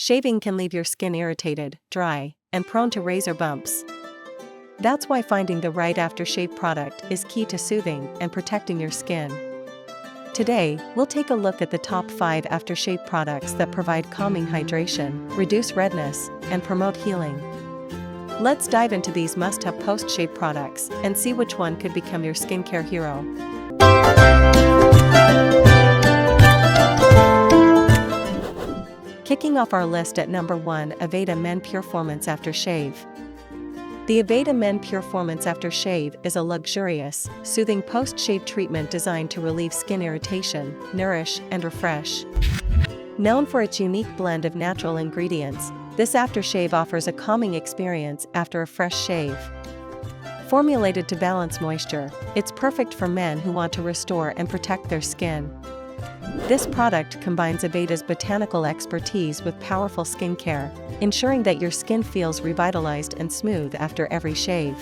shaving can leave your skin irritated, dry, and prone to razor bumps. That's why finding the right aftershave product is key to soothing and protecting your skin. Today, we'll take a look at the top 5 aftershave products that provide calming hydration, reduce redness, and promote healing. Let's dive into these must-have post-shave products and see which one could become your skincare hero. Kicking off our list at number 1, Aveda Men Pure-Formance Aftershave. The Aveda Men Pure-Formance Aftershave is a luxurious, soothing post-shave treatment designed to relieve skin irritation, nourish, and refresh. Known for its unique blend of natural ingredients, this aftershave offers a calming experience after a fresh shave. Formulated to balance moisture, it's perfect for men who want to restore and protect their skin. This product combines Aveda's botanical expertise with powerful skincare, ensuring that your skin feels revitalized and smooth after every shave.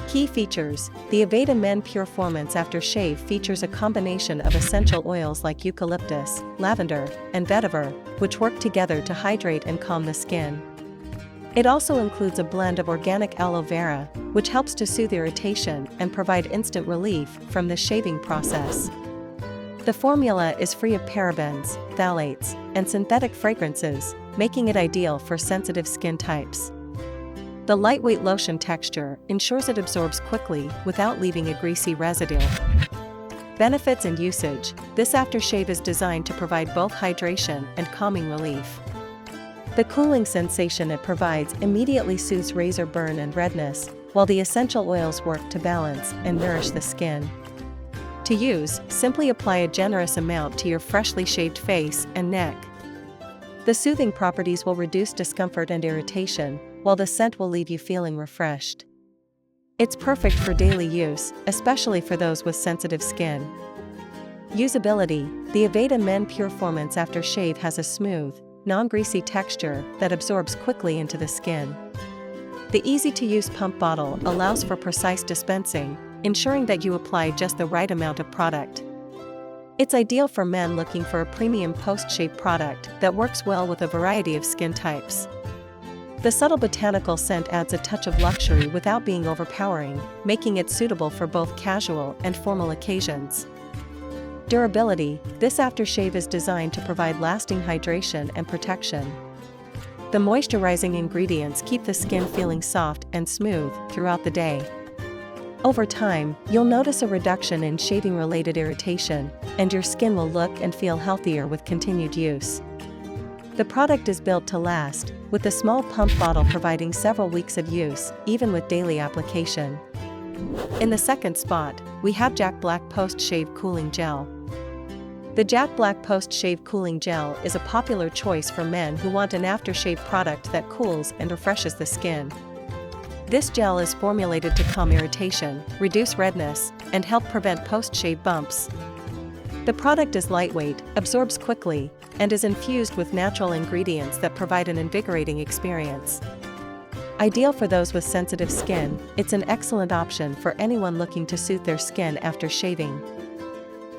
Key features: the Aveda Men Pure-Formance Aftershave features a combination of essential oils like eucalyptus, lavender, and vetiver, which work together to hydrate and calm the skin. It also includes a blend of organic aloe vera, which helps to soothe irritation and provide instant relief from the shaving process. The formula is free of parabens, phthalates, and synthetic fragrances, making it ideal for sensitive skin types. The lightweight lotion texture ensures it absorbs quickly without leaving a greasy residue. Benefits and usage: this aftershave is designed to provide both hydration and calming relief. The cooling sensation it provides immediately soothes razor burn and redness, while the essential oils work to balance and nourish the skin. To use, simply apply a generous amount to your freshly shaved face and neck. The soothing properties will reduce discomfort and irritation, while the scent will leave you feeling refreshed. It's perfect for daily use, especially for those with sensitive skin. Usability: the Aveda Men Pure-Formance Aftershave has a smooth, non-greasy texture that absorbs quickly into the skin. The easy-to-use pump bottle allows for precise dispensing, ensuring that you apply just the right amount of product. It's ideal for men looking for a premium post-shave product that works well with a variety of skin types. The subtle botanical scent adds a touch of luxury without being overpowering, making it suitable for both casual and formal occasions. Durability: this aftershave is designed to provide lasting hydration and protection. The moisturizing ingredients keep the skin feeling soft and smooth throughout the day. Over time, you'll notice a reduction in shaving-related irritation, and your skin will look and feel healthier with continued use. The product is built to last, with the small pump bottle providing several weeks of use, even with daily application. In the second spot, we have Jack Black Post-Shave Cooling Gel. The Jack Black Post-Shave Cooling Gel is a popular choice for men who want an aftershave product that cools and refreshes the skin. This gel is formulated to calm irritation, reduce redness, and help prevent post-shave bumps. The product is lightweight, absorbs quickly, and is infused with natural ingredients that provide an invigorating experience. Ideal for those with sensitive skin, it's an excellent option for anyone looking to soothe their skin after shaving.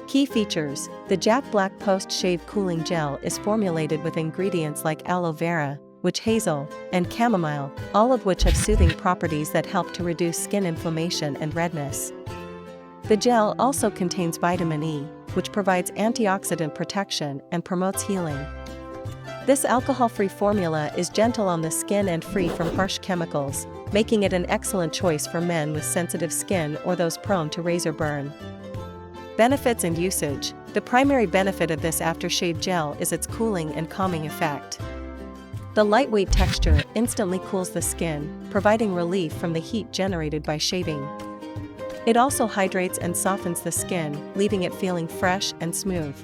Key features: the Jack Black Post-Shave Cooling Gel is formulated with ingredients like aloe vera, witch hazel, and chamomile, all of which have soothing properties that help to reduce skin inflammation and redness. The gel also contains vitamin E, which provides antioxidant protection and promotes healing. This alcohol-free formula is gentle on the skin and free from harsh chemicals, making it an excellent choice for men with sensitive skin or those prone to razor burn. Benefits and usage: the primary benefit of this aftershave gel is its cooling and calming effect. The lightweight texture instantly cools the skin, providing relief from the heat generated by shaving. It also hydrates and softens the skin, leaving it feeling fresh and smooth.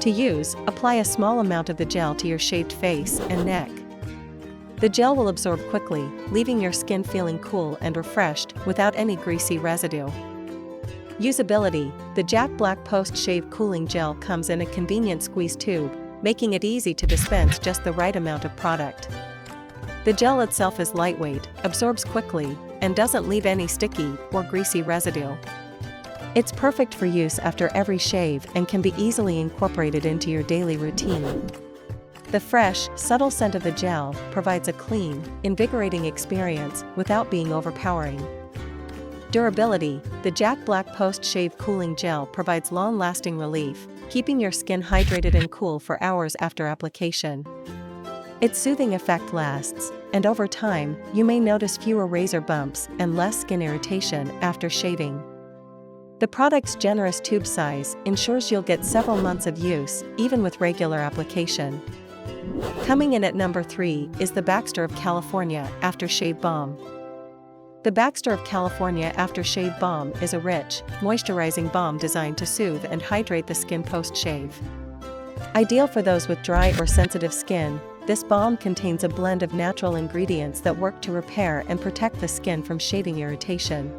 To use, apply a small amount of the gel to your shaved face and neck. The gel will absorb quickly, leaving your skin feeling cool and refreshed without any greasy residue. Usability: the Jack Black Post-Shave Cooling Gel comes in a convenient squeeze tube, making it easy to dispense just the right amount of product. The gel itself is lightweight, absorbs quickly, and doesn't leave any sticky or greasy residue. It's perfect for use after every shave and can be easily incorporated into your daily routine. The fresh, subtle scent of the gel provides a clean, invigorating experience without being overpowering. Durability. The Jack Black Post-Shave Cooling Gel provides long-lasting relief, keeping your skin hydrated and cool for hours after application. Its soothing effect lasts, and over time, you may notice fewer razor bumps and less skin irritation after shaving. The product's generous tube size ensures you'll get several months of use, even with regular application. Coming in at number 3 is the Baxter of California Aftershave Balm. The Baxter of California Aftershave Balm is a rich, moisturizing balm designed to soothe and hydrate the skin post-shave. Ideal for those with dry or sensitive skin, this balm contains a blend of natural ingredients that work to repair and protect the skin from shaving irritation.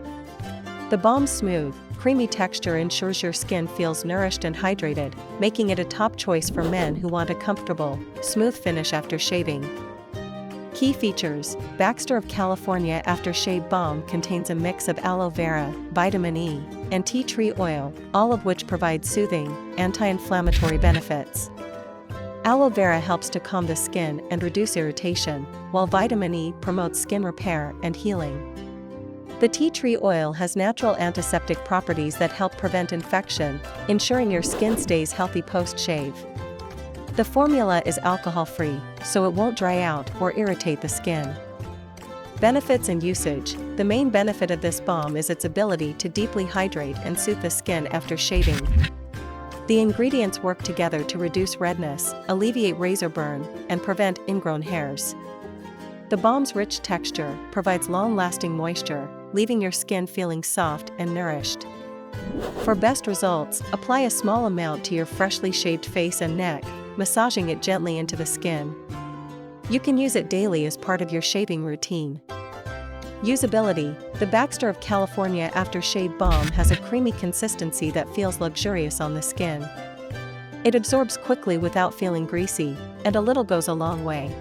The balm's smooth, creamy texture ensures your skin feels nourished and hydrated, making it a top choice for men who want a comfortable, smooth finish after shaving. Key features: Baxter of California Aftershave Balm contains a mix of aloe vera, vitamin E, and tea tree oil, all of which provide soothing, anti-inflammatory benefits. Aloe vera helps to calm the skin and reduce irritation, while vitamin E promotes skin repair and healing. The tea tree oil has natural antiseptic properties that help prevent infection, ensuring your skin stays healthy post-shave. The formula is alcohol-free, so it won't dry out or irritate the skin. Benefits and usage. The main benefit of this balm is its ability to deeply hydrate and soothe the skin after shaving. The ingredients work together to reduce redness, alleviate razor burn, and prevent ingrown hairs. The balm's rich texture provides long-lasting moisture, leaving your skin feeling soft and nourished. For best results, apply a small amount to your freshly shaved face and neck, massaging it gently into the skin. You can use it daily as part of your shaving routine. Usability. The Baxter of California Aftershave Balm has a creamy consistency that feels luxurious on the skin. It absorbs quickly without feeling greasy, and a little goes a long way.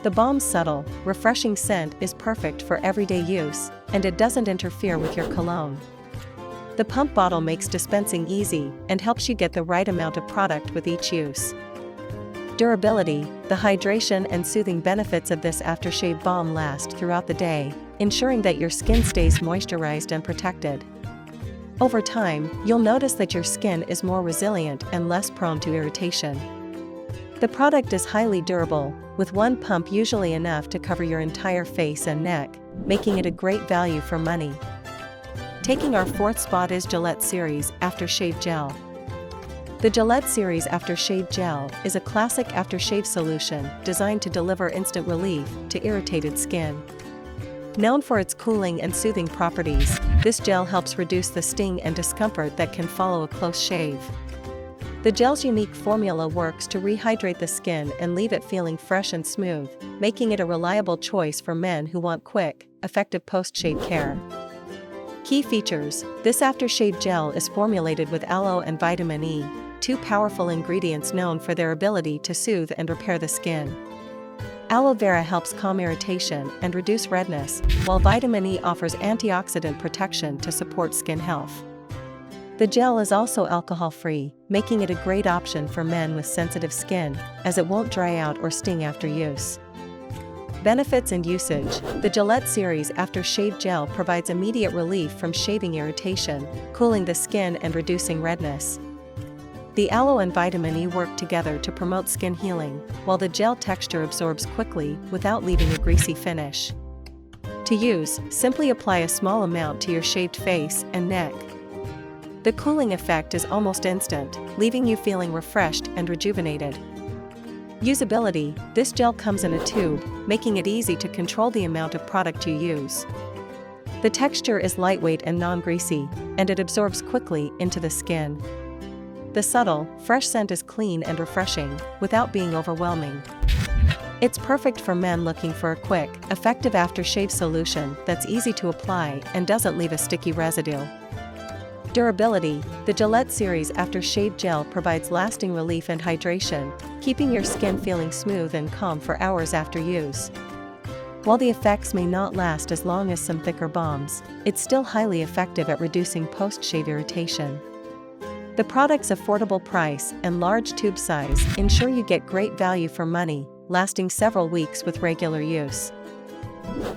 The balm's subtle, refreshing scent is perfect for everyday use, and it doesn't interfere with your cologne. The pump bottle makes dispensing easy and helps you get the right amount of product with each use. Durability. The hydration and soothing benefits of this aftershave balm last throughout the day, ensuring that your skin stays moisturized and protected. Over time, you'll notice that your skin is more resilient and less prone to irritation. The product is highly durable, with one pump usually enough to cover your entire face and neck, making it a great value for money. Taking our 4th spot is Gillette Series Aftershave Gel. The Gillette Series Aftershave Gel is a classic aftershave solution designed to deliver instant relief to irritated skin. Known for its cooling and soothing properties, this gel helps reduce the sting and discomfort that can follow a close shave. The gel's unique formula works to rehydrate the skin and leave it feeling fresh and smooth, making it a reliable choice for men who want quick, effective post-shave care. Key features. This aftershave gel is formulated with aloe and vitamin E, 2 powerful ingredients known for their ability to soothe and repair the skin. Aloe vera helps calm irritation and reduce redness, while vitamin E offers antioxidant protection to support skin health. The gel is also alcohol-free, making it a great option for men with sensitive skin, as it won't dry out or sting after use. Benefits and usage. The Gillette Series Aftershave Gel provides immediate relief from shaving irritation, cooling the skin and reducing redness. The aloe and vitamin E work together to promote skin healing, while the gel texture absorbs quickly without leaving a greasy finish. To use, simply apply a small amount to your shaved face and neck. The cooling effect is almost instant, leaving you feeling refreshed and rejuvenated. Usability. This gel comes in a tube, making it easy to control the amount of product you use. The texture is lightweight and non-greasy, and it absorbs quickly into the skin. The subtle, fresh scent is clean and refreshing, without being overwhelming. It's perfect for men looking for a quick, effective aftershave solution that's easy to apply and doesn't leave a sticky residue. Durability. The Gillette Series Aftershave Gel provides lasting relief and hydration, keeping your skin feeling smooth and calm for hours after use. While the effects may not last as long as some thicker balms, it's still highly effective at reducing post-shave irritation. The product's affordable price and large tube size ensure you get great value for money, lasting several weeks with regular use.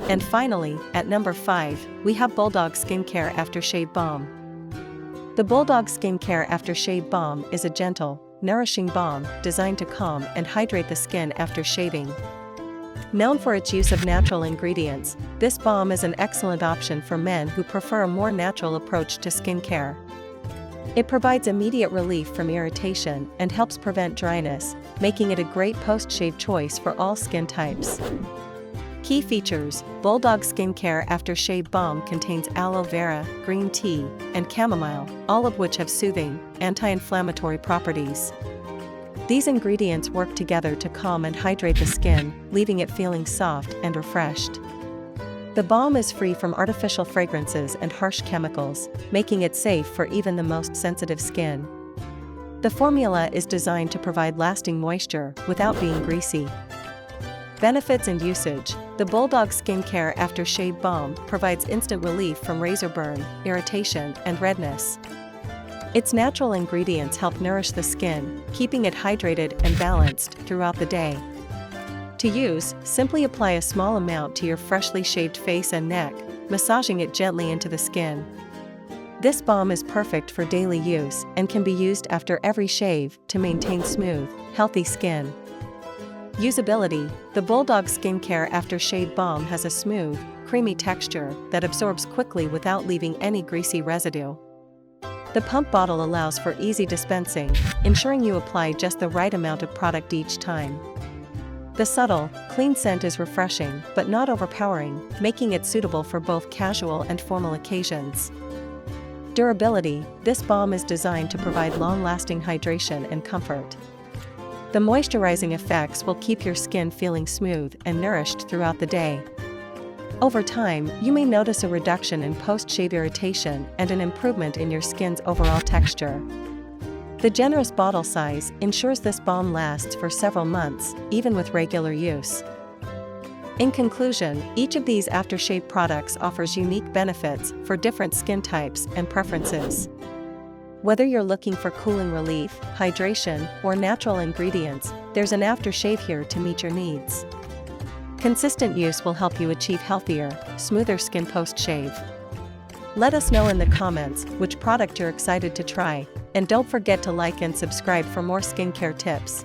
And finally, at number 5, we have Bulldog Skincare Aftershave Balm. The Bulldog Skincare Aftershave Balm is a gentle, nourishing balm designed to calm and hydrate the skin after shaving. Known for its use of natural ingredients, this balm is an excellent option for men who prefer a more natural approach to skincare. It provides immediate relief from irritation and helps prevent dryness, making it a great post-shave choice for all skin types. Key features: Bulldog Skincare Aftershave Balm contains aloe vera, green tea, and chamomile, all of which have soothing, anti-inflammatory properties. These ingredients work together to calm and hydrate the skin, leaving it feeling soft and refreshed. The balm is free from artificial fragrances and harsh chemicals, making it safe for even the most sensitive skin. The formula is designed to provide lasting moisture without being greasy. Benefits and usage: the Bulldog Skincare Aftershave Balm provides instant relief from razor burn, irritation, and redness. Its natural ingredients help nourish the skin, keeping it hydrated and balanced throughout the day. To use, simply apply a small amount to your freshly shaved face and neck, massaging it gently into the skin. This balm is perfect for daily use and can be used after every shave to maintain smooth, healthy skin. Usability: the Bulldog Skincare Aftershave Balm has a smooth, creamy texture that absorbs quickly without leaving any greasy residue. The pump bottle allows for easy dispensing, ensuring you apply just the right amount of product each time. The subtle, clean scent is refreshing but not overpowering, making it suitable for both casual and formal occasions. Durability: this balm is designed to provide long-lasting hydration and comfort. The moisturizing effects will keep your skin feeling smooth and nourished throughout the day. Over time, you may notice a reduction in post-shave irritation and an improvement in your skin's overall texture. The generous bottle size ensures this balm lasts for several months, even with regular use. In conclusion, each of these aftershave products offers unique benefits for different skin types and preferences. Whether you're looking for cooling relief, hydration, or natural ingredients, there's an aftershave here to meet your needs. Consistent use will help you achieve healthier, smoother skin post-shave. Let us know in the comments which product you're excited to try, and don't forget to like and subscribe for more skincare tips.